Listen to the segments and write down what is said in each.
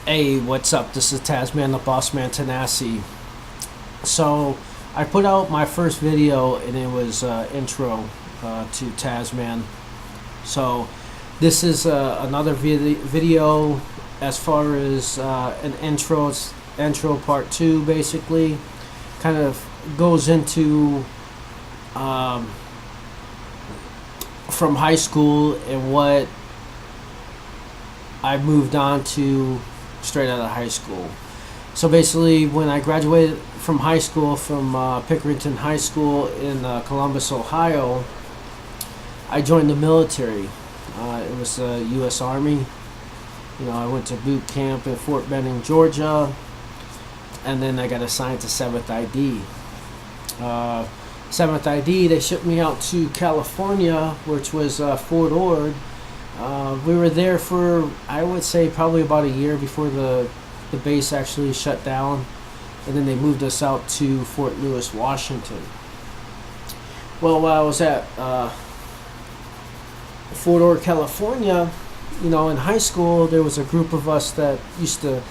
Hey, what's up? This is Tazman The Bossman Tanasi. So, I put out my first video and it was intro to Tazman. So, this is another video as far as an intro part 2 basically. Kind of goes into um, from high school and what I moved on to straight out of high school. So basically, when I graduated from high school, from Pickerington High School in Columbus, Ohio, I joined the military. It was the U.S. Army. You know, I went to boot camp in Fort Benning, Georgia, and then I got assigned to 7th ID. 7th ID, they shipped me out to California, which was Fort Ord. We were there for, I would say, probably about a year before the base actually shut down, and then they moved us out to Fort Lewis, Washington. Well, while I was at Fort Ord, California, you know, in high school, there was a group of us that used to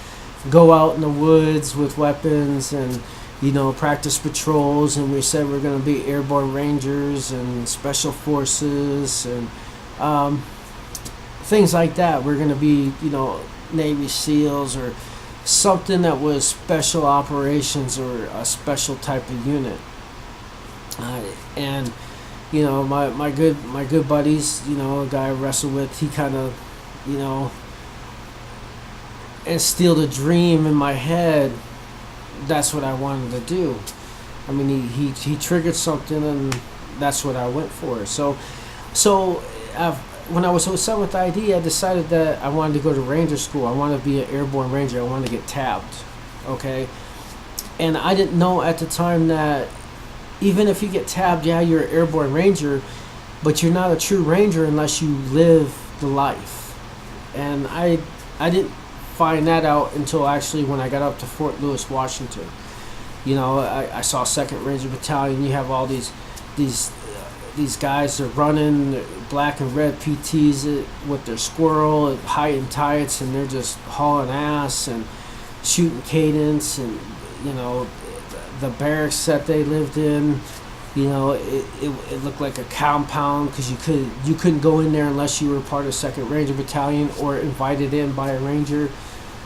go out in the woods with weapons and, you know, practice patrols, and we said we're going to be airborne rangers and special forces and things like that. We're going to be, you know, Navy SEALs or something that was special operations or a special type of unit. And you know, my good buddies, you know, a guy I wrestled with, he kind of, you know, instilled a dream in my head. That's what I wanted to do. I mean, he triggered something, and that's what I went for. So when I was with 7th ID, I decided that I wanted to go to Ranger School. I wanted to be an airborne ranger. I wanted to get tabbed, okay? And I didn't know at the time that even if you get tabbed, yeah, you're an airborne ranger, but you're not a true ranger unless you live the life. And I didn't find that out until actually when I got up to Fort Lewis, Washington. You know, I saw 2nd Ranger Battalion. You have all these guys are running black and red PTs with their squirrel at height and tights, and they're just hauling ass and shooting cadence. And you know, the barracks that they lived in, you know, it looked like a compound because you couldn't go in there unless you were part of 2nd Ranger Battalion or invited in by a ranger.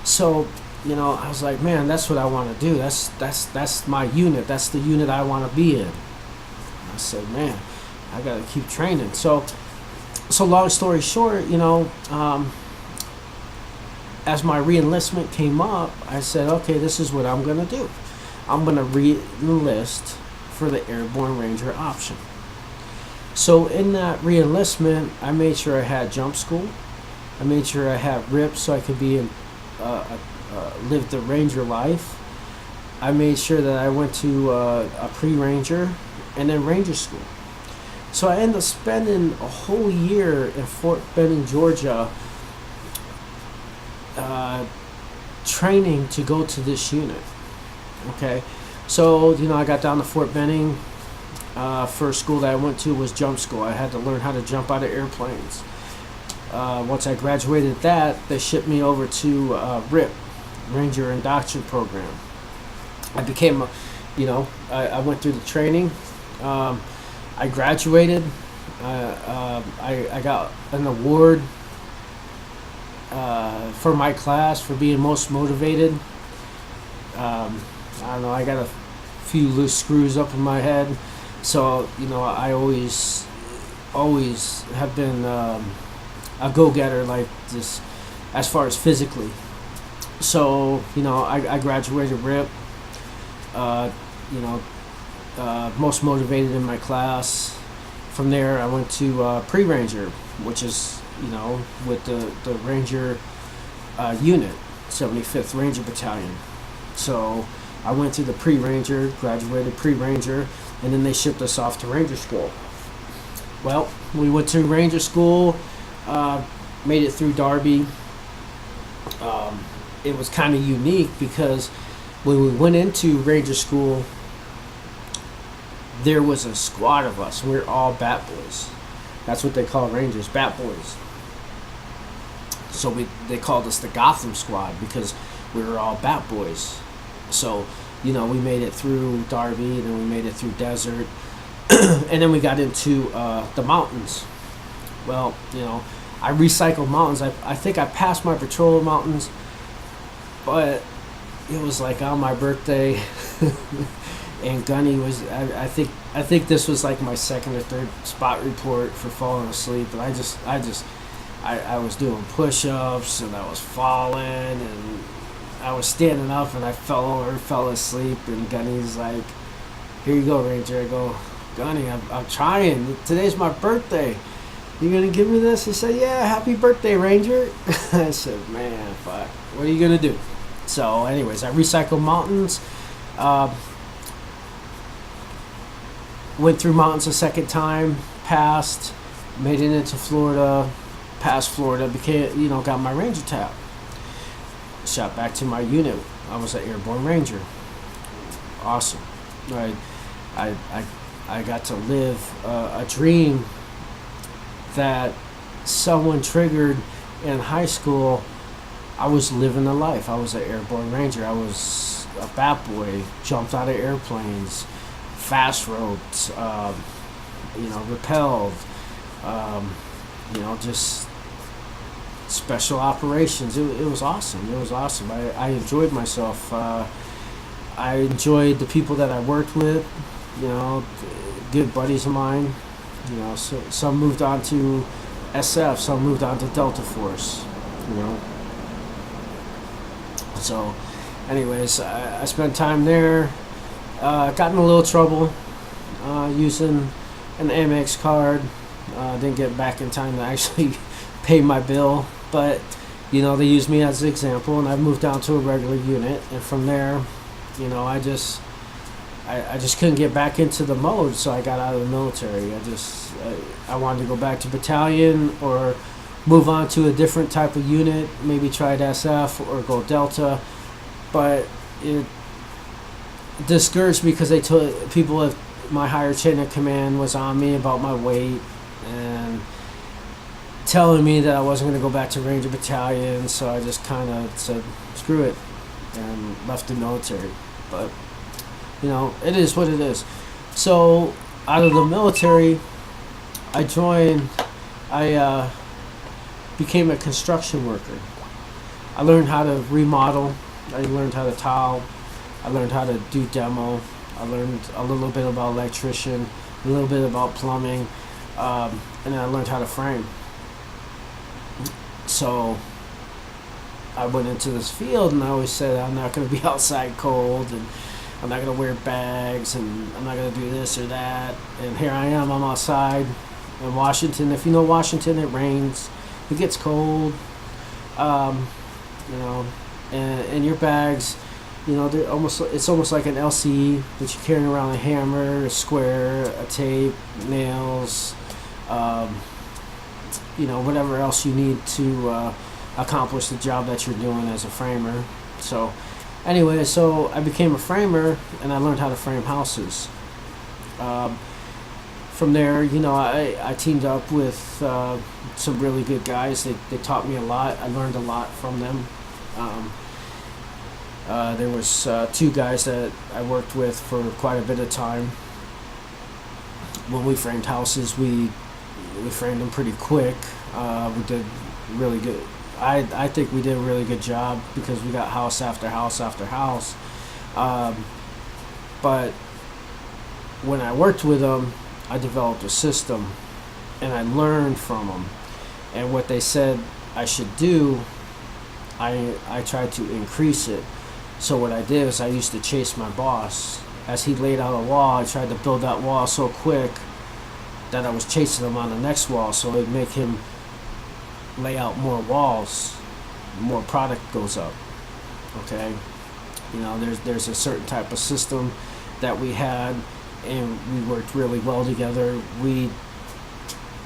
So you know, I was like, man, that's what I want to do. That's my unit. That's the unit I want to be in. I said, man, I gotta keep training. So long story short, you know, as my re-enlistment came up, I said, okay, this is what I'm gonna do. I'm gonna re-enlist for the Airborne Ranger option. So in that re-enlistment, I made sure I had jump school. I made sure I had RIP so I could be in live the Ranger life. I made sure that I went to a pre-Ranger and then Ranger school. So I ended up spending a whole year in Fort Benning, Georgia, training to go to this unit. Okay, so you know, I got down to Fort Benning. First school that I went to was jump school. I had to learn how to jump out of airplanes. Once I graduated that, they shipped me over to RIP, Ranger Induction Program. I became I went through the training. I graduated. I got an award for my class for being most motivated. I don't know. I got a few loose screws up in my head, so you know, I always have been a go-getter like this, as far as physically. So you know, I graduated RIP. You know. Most motivated in my class. From there, I went to pre-Ranger, which is, you know, with the Ranger unit, 75th Ranger Battalion. So I went through the pre-Ranger, graduated pre-Ranger, and then they shipped us off to Ranger School. Well, we went to Ranger School, made it through Darby. It was kind of unique because when we went into Ranger School, there was a squad of us. We were all bat boys. That's what they call Rangers, bat boys. So they called us the Gotham Squad because we were all Bat Boys. So, we made it through Darby, and then we made it through Desert, and then we got into the mountains. Well, I recycled mountains. I think I passed my patrol of mountains, but it was like on my birthday, and Gunny was. I think this was like my second or third spot report for falling asleep, and I was doing push-ups, and I was falling, and I was standing up, and I fell asleep, and Gunny's like, "Here you go, Ranger." I go, "Gunny, I'm trying. Today's my birthday. You gonna give me this?" He said, "Yeah, happy birthday, Ranger." I said, "Man, fuck. What are you gonna do?" So, anyways, I recycled mountains. Went through mountains a second time. Passed. Made it into Florida. Passed Florida. Got my Ranger tab. Shot back to my unit. I was an airborne Ranger. Awesome. I got to live a dream that someone triggered in high school. I was living a life. I was an airborne Ranger. I was a Bat Boy. Jumped out of airplanes, fast roped, rappelled, just special operations. It was awesome. It was awesome. I enjoyed myself. I enjoyed the people that I worked with. Good buddies of mine. So some moved on to SF, some moved on to Delta Force. So, anyways, I spent time there. Got in a little trouble using an Amex card. Didn't get back in time to actually pay my bill, but they used me as an example, and I moved down to a regular unit, and from there, I just couldn't get back into the mode, so I got out of the military. I wanted to go back to battalion or move on to a different type of unit, maybe try SF or go Delta, but it discouraged me because people at my higher chain of command was on me about my weight and telling me that I wasn't going to go back to Ranger Battalion, so I just kind of said, screw it, and left the military. But, it is what it is. So, out of the military, I became a construction worker. I learned how to remodel. I learned how to tile. I learned how to do demo. I learned a little bit about electrician, a little bit about plumbing, and then I learned how to frame. So I went into this field, and I always said I'm not going to be outside cold, and I'm not going to wear bags, and I'm not going to do this or that. And here I am, I'm outside in Washington. If you know Washington, it rains, it gets cold, and your bags, it's almost like an LCE, but you're carrying around a hammer, a square, a tape, nails, whatever else you need to accomplish the job that you're doing as a framer. So anyway, so I became a framer, and I learned how to frame houses. From there, I teamed up with some really good guys. They taught me a lot. I learned a lot from them. There was two guys that I worked with for quite a bit of time. When we framed houses, we framed them pretty quick. We did really good. I think we did a really good job because we got house after house after house. But when I worked with them, I developed a system, and I learned from them. And what they said I should do, I tried to increase it. So what I did is I used to chase my boss. As he laid out a wall, I tried to build that wall so quick that I was chasing him on the next wall, so it'd make him lay out more walls, more product goes up. Okay, there's a certain type of system that we had, and we worked really well together. We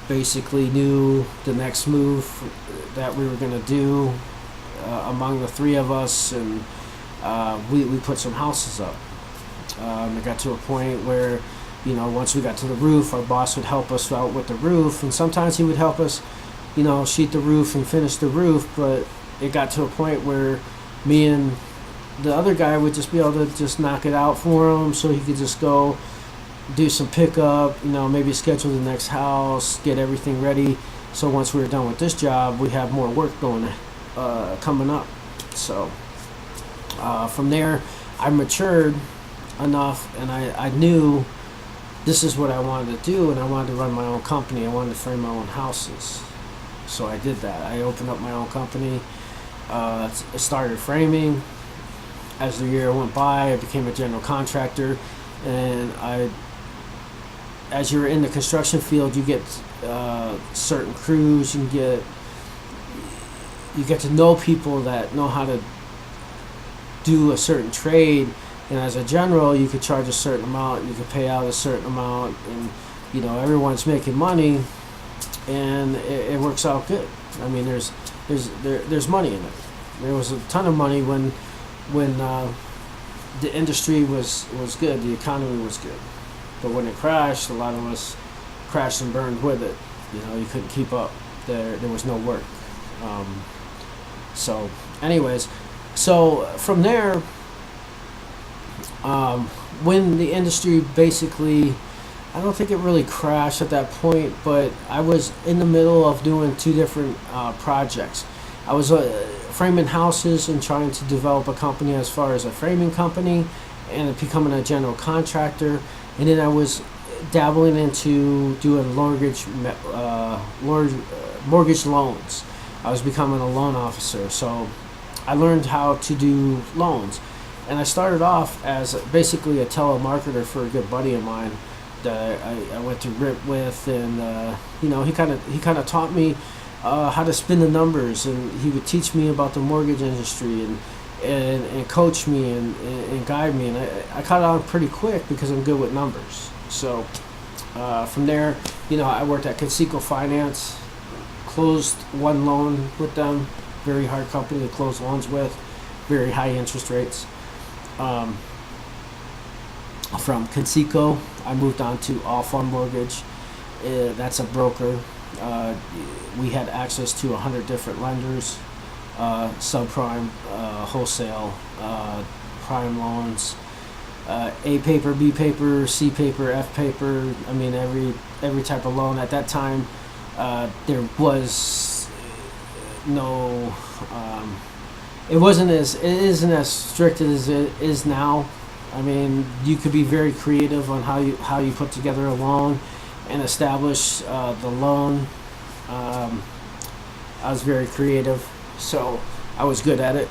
basically knew the next move that we were going to do among the three of us, and we put some houses up. It got to a point where, once we got to the roof, our boss would help us out with the roof, and sometimes he would help us sheet the roof and finish the roof. But it got to a point where me and the other guy would just be able to just knock it out for him, so he could just go do some pickup, maybe schedule the next house, get everything ready. So once we were done with this job, we have more work coming up. So from there, I matured enough, and I knew this is what I wanted to do, and I wanted to run my own company. I wanted to frame my own houses. So I did that. I opened up my own company, started framing. As the year went by, I became a general contractor, and as you're in the construction field, you get certain crews. You get to know people that know how to do a certain trade, and as a general, you could charge a certain amount, you could pay out a certain amount, and everyone's making money, and it works out good. I mean, there's money in it. There was a ton of money when the industry was good, the economy was good. But when it crashed, a lot of us crashed and burned with it. You couldn't keep up. There was no work. So anyways, so from there, when the industry basically, I don't think it really crashed at that point, but I was in the middle of doing two different projects. I was framing houses and trying to develop a company as far as a framing company and becoming a general contractor. And then I was dabbling into doing mortgage loans. I was becoming a loan officer. So I learned how to do loans. And I started off as basically a telemarketer for a good buddy of mine that I went to RIP with. And, he kind of taught me how to spin the numbers, and he would teach me about the mortgage industry and coach me and guide me, and I caught on pretty quick because I'm good with numbers. So from there, I worked at Conseco Finance, closed one loan with them, very hard company to close loans with, very high interest rates. From Conseco, I moved on to All Fund Mortgage. That's a broker. We had access to 100 different lenders, subprime, wholesale, prime loans, A paper, B paper, C paper, F paper. I mean, every type of loan. At that time, there was no. It isn't as strict as it is now. I mean, you could be very creative on how you put together a loan and establish the loan. I was very creative, so I was good at it.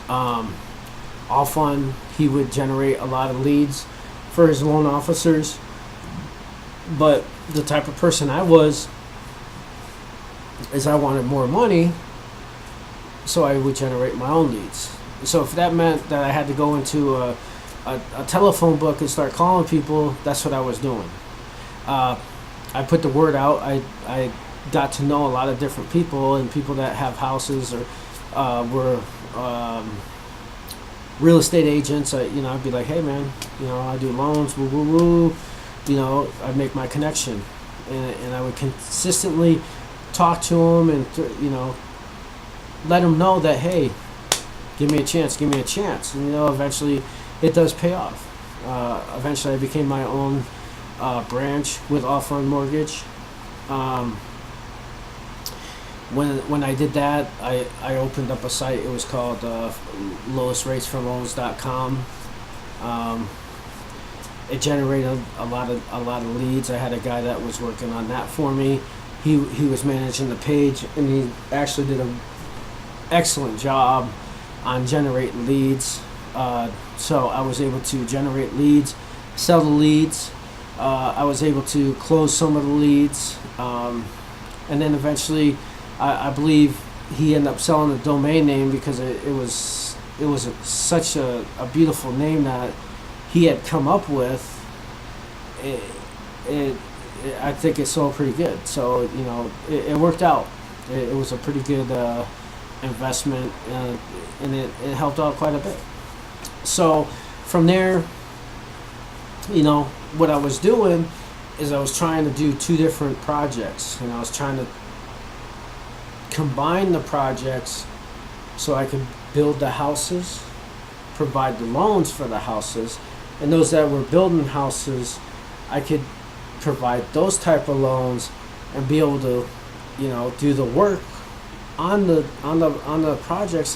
All Fund, he would generate a lot of leads for his loan officers, but the type of person I was is I wanted more money, so I would generate my own leads. So if that meant that I had to go into a telephone book and start calling people, that's what I was doing. I put the word out. I got to know a lot of different people, and people that have houses or were real estate agents. I'd be like, hey man, I do loans, woo woo woo. I'd make my connection, and I would consistently talk to them and let them know that, hey, give me a chance, and eventually it does pay off. Eventually I became my own branch with All Fund Mortgage. When I did that, I opened up a site. It was called lowestratesforloans.com. It generated a lot of leads. I had a guy that was working on that for me. He was managing the page, and he actually did an excellent job on generating leads. So I was able to generate leads, sell the leads. I was able to close some of the leads, and then eventually, I believe he ended up selling the domain name because it was such a beautiful name that he had come up with. I think it sold pretty good. So it worked out. It was a pretty good investment, and it helped out quite a bit. So from there, what I was doing is I was trying to do two different projects, and I was trying to combine the projects so I could build the houses, provide the loans for the houses, and those that were building houses, I could provide those type of loans and be able to, do the work on the projects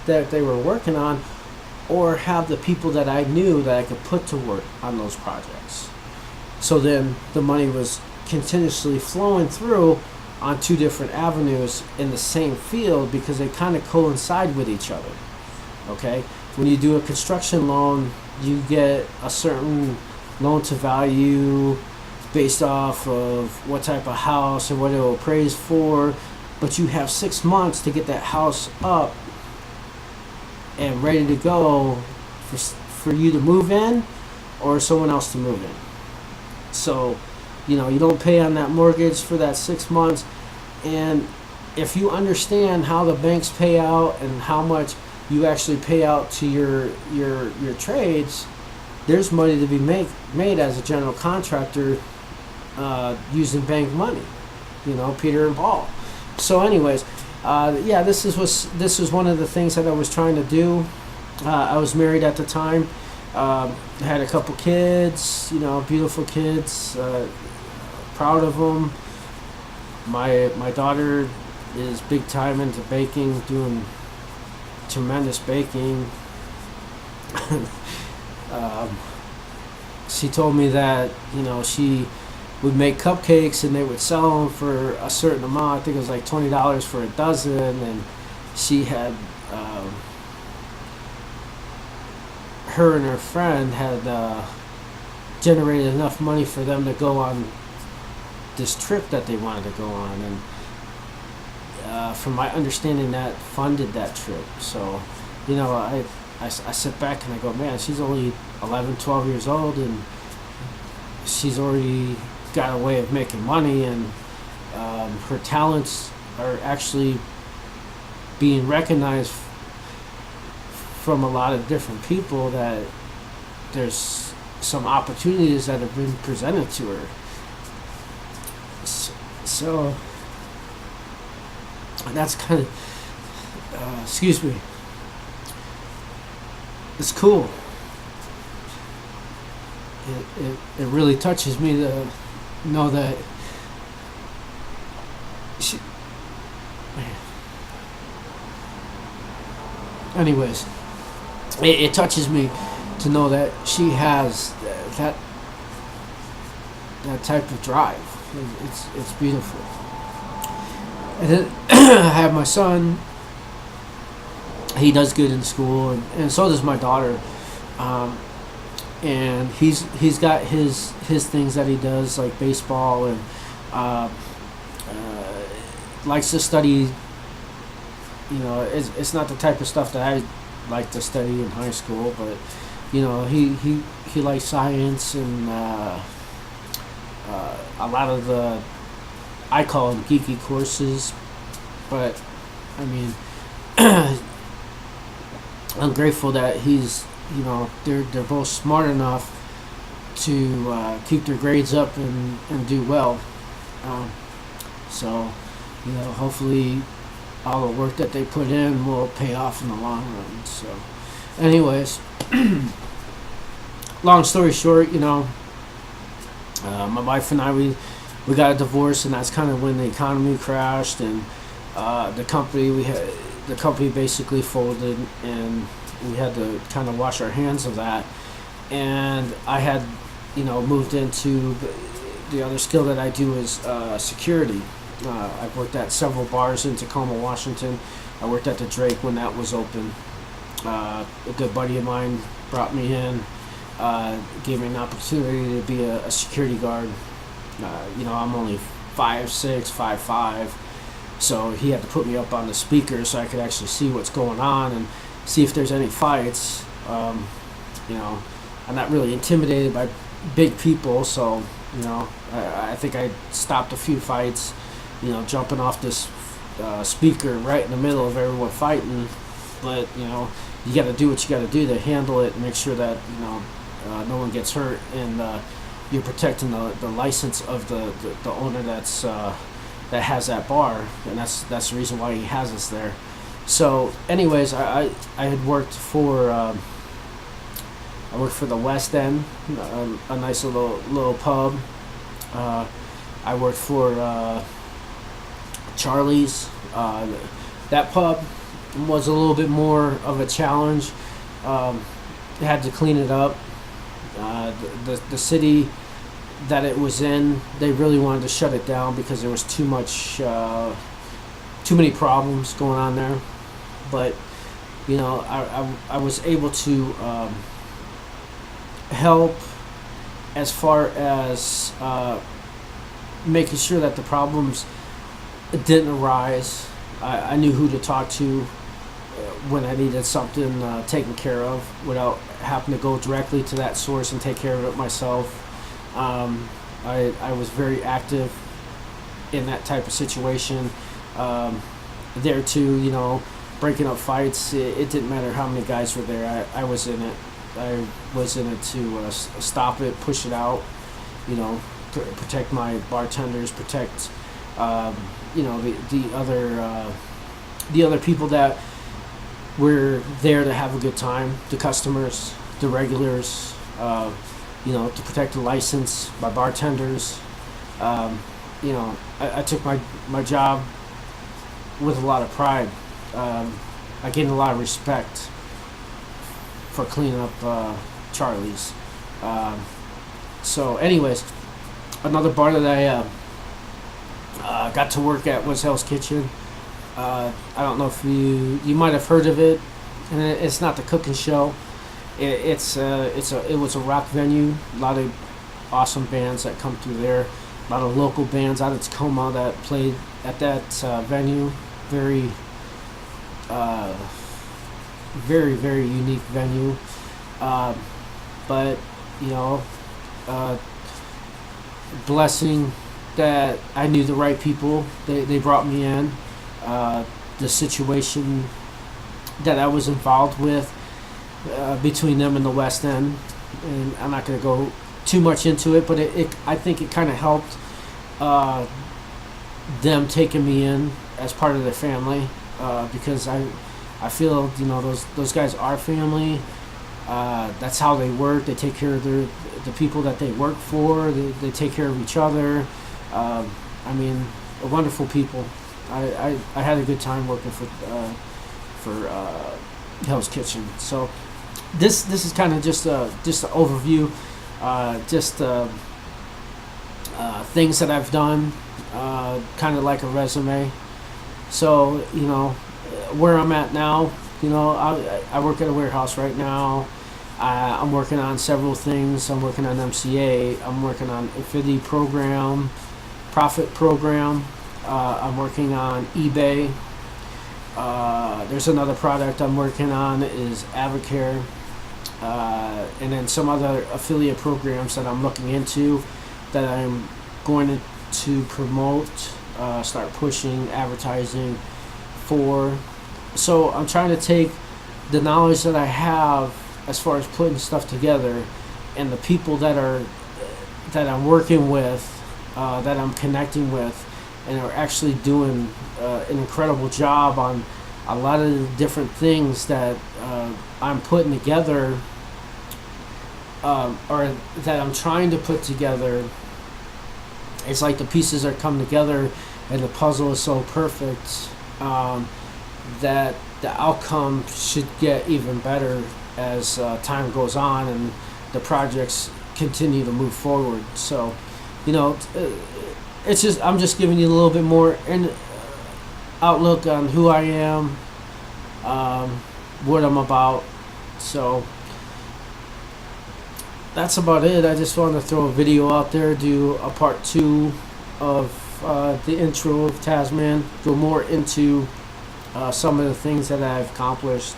that they were working on, or have the people that I knew that I could put to work on those projects. So then the money was continuously flowing through on two different avenues in the same field, because they kind of coincide with each other. Okay, when you do a construction loan, you get a certain loan to value based off of what type of house and what it will appraise for, but you have 6 months to get that house up and ready to go for you to move in or someone else to move in. So, you don't pay on that mortgage for that 6 months. And if you understand how the banks pay out and how much you actually pay out to your trades, there's money to be made as a general contractor using bank money. Peter and Paul. So anyways, this was one of the things that I was trying to do. I was married at the time. Had a couple kids, beautiful kids. Proud of them. My daughter is big time into baking, doing tremendous baking. She told me that she would make cupcakes and they would sell them for a certain amount. I think it was like $20 for a dozen, and she had her and her friend had generated enough money for them to go on this trip that they wanted to go on, and from my understanding, that funded that trip. So I sit back and I go, man, she's only 11, 12 years old, and she's already got a way of making money, and her talents are actually being recognized from a lot of different people, that there's some opportunities that have been presented to her. So that's kind of, excuse me, it's cool. It really touches me to know that she, man. Anyways, it touches me to know that she has that type of drive. It's beautiful. And then I have my son. He does good in school, and so does my daughter. And he's got his things that he does, like baseball, and likes to study. It's not the type of stuff that I like to study in high school, but he likes science and a lot of the, I call them geeky courses, but I mean, I'm grateful that he's, they're both smart enough to keep their grades up and do well. So, hopefully all the work that they put in will pay off in the long run. So, anyways, long story short, my wife and I, we got a divorce, and that's kind of when the economy crashed, and the company basically folded, and we had to kind of wash our hands of that. And I had, moved into the other skill that I do is security. I've worked at several bars in Tacoma, Washington. I worked at the Drake when that was open. A good buddy of mine brought me in, gave me an opportunity to be a security guard. I'm only 5'6", 5'5", so he had to put me up on the speaker so I could actually see what's going on and see if there's any fights. I'm not really intimidated by big people, so I think I stopped a few fights, jumping off this speaker right in the middle of everyone fighting. But you got to do what you got to do to handle it and make sure that no one gets hurt. And you're protecting the license of the owner that has that bar, and that's the reason why he has us there. So, anyways, I had worked for I worked for the West End, a nice little pub. I worked for Charlie's. That pub was a little bit more of a challenge. Had to clean it up. The city that it was in, they really wanted to shut it down because there was too many problems going on there. But I was able to help as far as making sure that the problems didn't arise. I knew who to talk to when I needed something taken care of without having to go directly to that source and take care of it myself. I was very active in that type of situation. There too, breaking up fights. It didn't matter how many guys were there. I was in it. I was in it to stop it, push it out. Protect my bartenders, protect the other people that were there to have a good time, the customers, the regulars. To protect the license, my bartenders. I took my job with a lot of pride. I gained a lot of respect for cleaning up Charlie's. So, anyways, another bar that I got to work at was Hell's Kitchen. I don't know if you might have heard of it, and it's not the cooking show. It was a rock venue. A lot of awesome bands that come through there. A lot of local bands out of Tacoma that played at that venue. Very, very, very unique venue. But blessing that I knew the right people. They brought me in. The situation that I was involved with. Between them and the West End, and I'm not going to go too much into it, but I think it kind of helped them taking me in as part of their family, because I feel those guys are family. That's how they work. They take care of the people that they work for. They take care of each other. Wonderful people. I had a good time working for Hell's Kitchen. So this is kind of just an overview, things that I've done, kind of like a resume. So where I'm at now, I work at a warehouse right now. I'm working on several things. I'm working on MCA. I'm working on Affinity program, Profit program. I'm working on eBay. There's another product I'm working on is Avocare, and then some other affiliate programs that I'm looking into that I'm going to promote, start pushing advertising for. So I'm trying to take the knowledge that I have as far as putting stuff together, and the people that I'm working with, that I'm connecting with, and are actually doing an incredible job on a lot of the different things that I'm putting together, or that I'm trying to put together. It's like the pieces are coming together and the puzzle is so perfect that the outcome should get even better as time goes on and the projects continue to move forward. So, it's just I'm just giving you a little bit more outlook on who I am, what I'm about. So that's about it. I just wanted to throw a video out there, do a part 2 of the intro of Tazman, go more into some of the things that I've accomplished.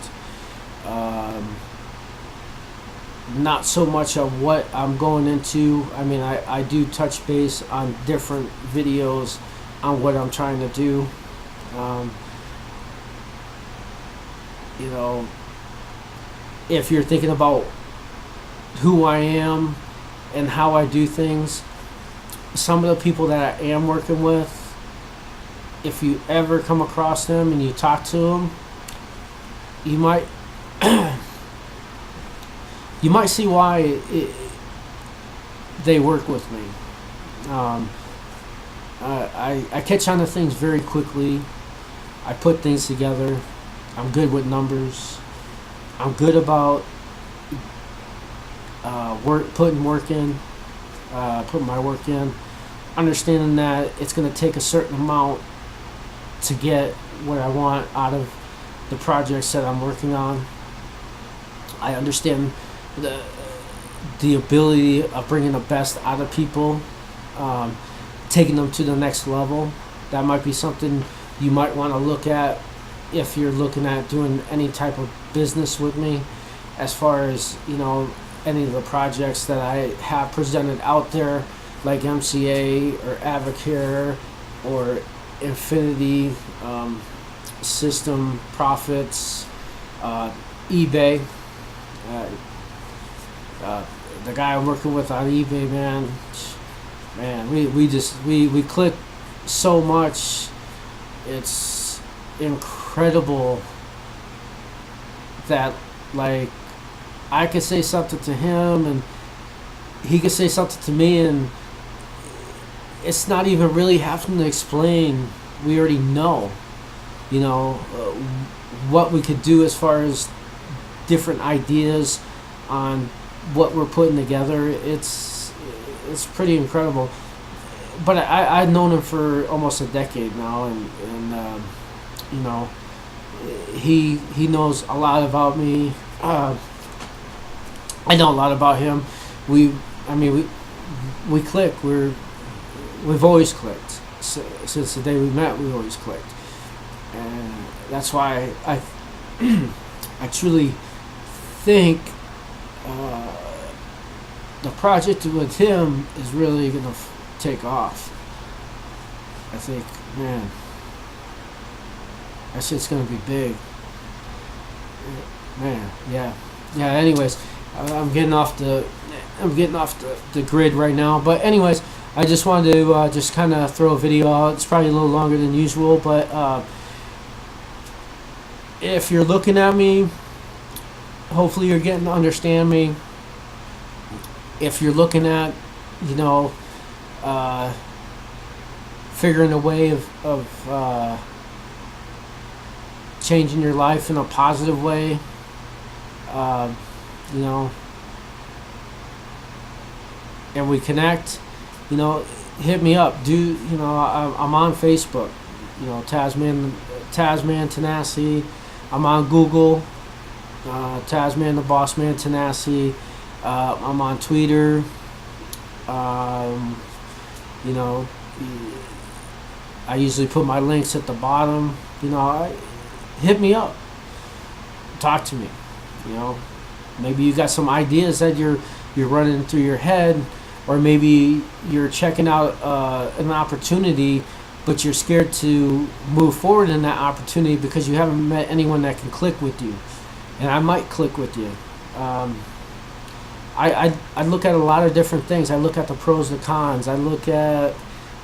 Not so much of what I'm going into. I do touch base on different videos on what I'm trying to do. If you're thinking about who I am and how I do things. Some of the people that I am working with, if you ever come across them and you talk to them, you might you might see why they work with me. I catch on to things very quickly. I put things together. I'm good with numbers. I'm good about putting my work in, understanding that it's going to take a certain amount to get what I want out of the projects that I'm working on. I understand the ability of bringing the best out of people, taking them to the next level. That might be something you might want to look at if you're looking at doing any type of business with me, as far as, you know, any of the projects that I have presented out there, like MCA or Avocare or Infinity System Profits, eBay. The guy I'm working with on eBay, man, we click so much. It's incredible that, like, I could say something to him and he could say something to me, and it's not even really having to explain. We already know, you know, what we could do as far as different ideas on what we're putting together. It's pretty incredible. But I've known him for almost a decade now, and you know, he knows a lot about me. I know a lot about him. We click. We've always clicked since the day we met. We always clicked, and that's why I truly think the project with him is really gonna take off. I think, man, that shit's gonna be big, man. Yeah. Anyways, I'm getting off the grid right now. But anyways, I just wanted to just kind of throw a video out. It's probably a little longer than usual, but if you're looking at me, hopefully you're getting to understand me. If you're looking at, you know, figuring a way of changing your life in a positive way, you know, and we connect, you know, hit me up. I'm on Facebook, you know, Tazman Tanasi. I'm on Google, Tazman The Bossman Tanasi. I'm on Twitter. You know, I usually put my links at the bottom. You know, hit me up. Talk to me. You know, maybe you got some ideas that you're running through your head, or maybe you're checking out an opportunity, but you're scared to move forward in that opportunity because you haven't met anyone that can click with you. And I might click with you. I look at a lot of different things. I look at the pros, the cons. I look at,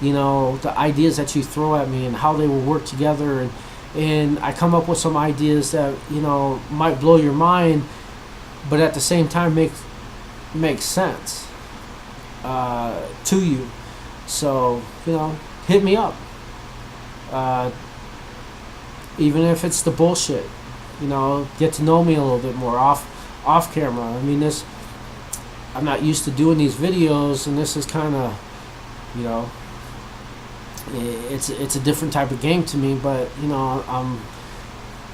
you know, the ideas that you throw at me and how they will work together, and I come up with some ideas that, you know, might blow your mind, but at the same time make sense to you. So, you know, hit me up. Even if it's the bullshit, you know, get to know me a little bit more off camera. I mean, I'm not used to doing these videos, and this is kind of, you know, it's a different type of game to me, but, you know,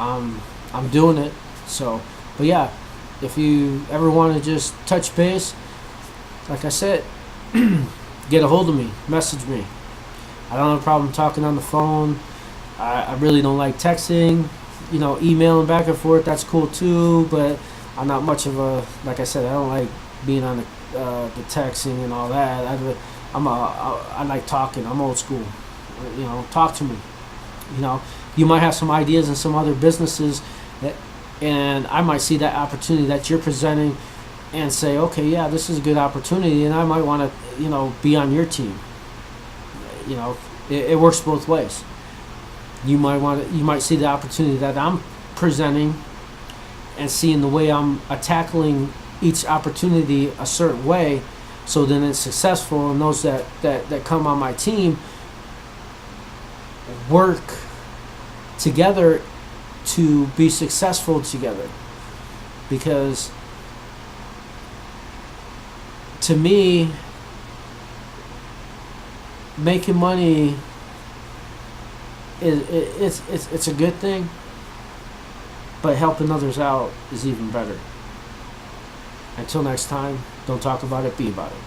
I'm doing it. So, but yeah, if you ever want to just touch base, like I said, get a hold of me, message me. I don't have a problem talking on the phone. I really don't like texting. You know, emailing back and forth, that's cool too, but I'm not much of a, like I said, I don't like being on the texting and all that. I like talking. I'm old school. You know, talk to me. You know, you might have some ideas in some other businesses and I might see that opportunity that you're presenting and say, okay, yeah, this is a good opportunity, and I might want to, be on your team. It works both ways. You might see the opportunity that I'm presenting, and seeing the way I'm tackling each opportunity a certain way, so then it's successful, and those that come on my team work together to be successful together. Because to me, making money it's a good thing, but helping others out is even better. Until next time, don't talk about it, be about it.